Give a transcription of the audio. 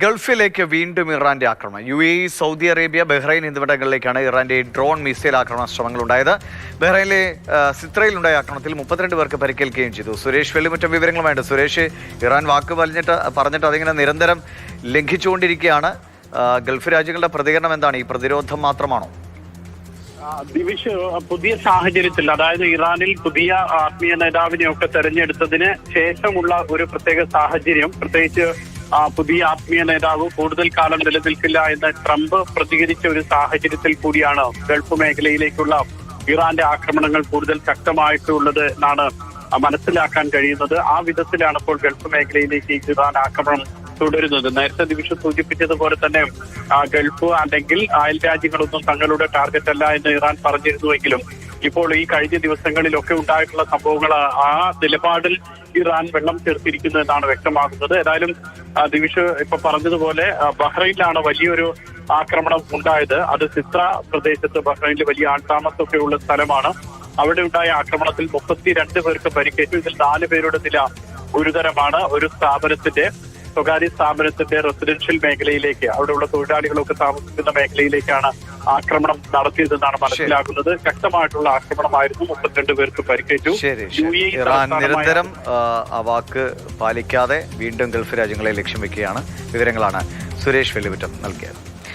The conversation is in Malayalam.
ഗൾഫിലേക്ക് വീണ്ടും ഇറാന്റെ ആക്രമണം. UAE, സൗദി അറേബ്യ, ബഹ്റൈൻ എന്നിവിടങ്ങളിലേക്കാണ് ഇറാന്റെ ഡ്രോൺ മിസൈൽ ആക്രമണ ശ്രമങ്ങൾ ഉണ്ടായത്. ബഹ്റൈനിലെ സിത്രയിലുണ്ടായ ആക്രമണത്തിൽ 32 പേർക്ക് പരിക്കേൽക്കുകയും ചെയ്തു. സുരേഷ് വെള്ളിമുറ്റം വിവരങ്ങളുമായിട്ട്. സുരേഷ്, ഇറാൻ വാക്ക് പറഞ്ഞിട്ട് അതിങ്ങനെ നിരന്തരം ലംഘിച്ചുകൊണ്ടിരിക്കുകയാണ്. ഗൾഫ് രാജ്യങ്ങളുടെ പ്രതികരണം എന്താണ്? ഈ പ്രതിരോധം മാത്രമാണോ? ദിവിഷ്, പുതിയ സാഹചര്യത്തിൽ, അതായത് ഇറാനിൽ പുതിയ ആത്മീയ നേതാവിനെയൊക്കെ തെരഞ്ഞെടുത്തതിന് ശേഷമുള്ള ഒരു പ്രത്യേക സാഹചര്യം, പ്രത്യേകിച്ച് പുതിയ ആത്മീയ നേതാവ് കൂടുതൽ കാലം നിലനിൽക്കില്ല എന്ന് ട്രംപ് പ്രതികരിച്ച ഒരു സാഹചര്യത്തിൽ കൂടിയാണ് ഗൾഫ് മേഖലയിലേക്കുള്ള ഇറാന്റെ ആക്രമണങ്ങൾ കൂടുതൽ ശക്തമായിട്ടുള്ളത് എന്നാണ് മനസ്സിലാക്കാൻ കഴിയുന്നത്. ആ വിധത്തിലാണ് ഇപ്പോൾ ഗൾഫ് മേഖലയിലേക്ക് ഇറാൻ ആക്രമണം തുടരുന്നത്. നേരത്തെ ദിവിഷ് സൂചിപ്പിച്ചതുപോലെ തന്നെ ഗൾഫ് അല്ലെങ്കിൽ അയൽ രാജ്യങ്ങളൊന്നും തങ്ങളുടെ ടാർഗറ്റ് അല്ല എന്ന് ഇറാൻ പറഞ്ഞിരുന്നുവെങ്കിലും ഇപ്പോൾ ഈ കഴിഞ്ഞ ദിവസങ്ങളിലൊക്കെ ഉണ്ടായിട്ടുള്ള സംഭവങ്ങൾ ആ നിലപാടിൽ ഇറാൻ വെള്ളം ചേർത്തിരിക്കുന്നു എന്നാണ് വ്യക്തമാകുന്നത്. ഏതായാലും ദിവിഷ് ഇപ്പൊ പറഞ്ഞതുപോലെ ബഹ്റൈനിലാണ് വലിയൊരു ആക്രമണം ഉണ്ടായത്. അത് സിത്ര പ്രദേശത്ത്, ബഹ്റൈനിൽ വലിയ ആൾതാമസമൊക്കെ ഉള്ള സ്ഥലമാണ്. അവിടെ ഉണ്ടായ ആക്രമണത്തിൽ 32 പേർക്ക് പരിക്കേറ്റു. ഇതിൽ 4 പേരുടെ നില ഗുരുതരമാണ്. ഒരു സ്വകാര്യ സ്ഥാപനത്തിന്റെ റെസിഡൻഷ്യൽ മേഖലയിലേക്ക്, അവിടെയുള്ള തൊഴിലാളികളൊക്കെ താമസിക്കുന്ന മേഖലയിലേക്കാണ് ആക്രമണം നടത്തിയതെന്നാണ് മനസ്സിലാക്കുന്നത്. ശക്തമായിട്ടുള്ള ആക്രമണമായിരുന്നു. 32 പേർക്ക് പരിക്കേറ്റു. ഇറാൻ നിരന്തരം വാക്ക് പാലിക്കാതെ വീണ്ടും ഗൾഫ് രാജ്യങ്ങളെ ലക്ഷ്യം വെക്കുകയാണ്. വിവരങ്ങളാണ് സുരേഷ് വെള്ളിമുറ്റം നൽകിയത്.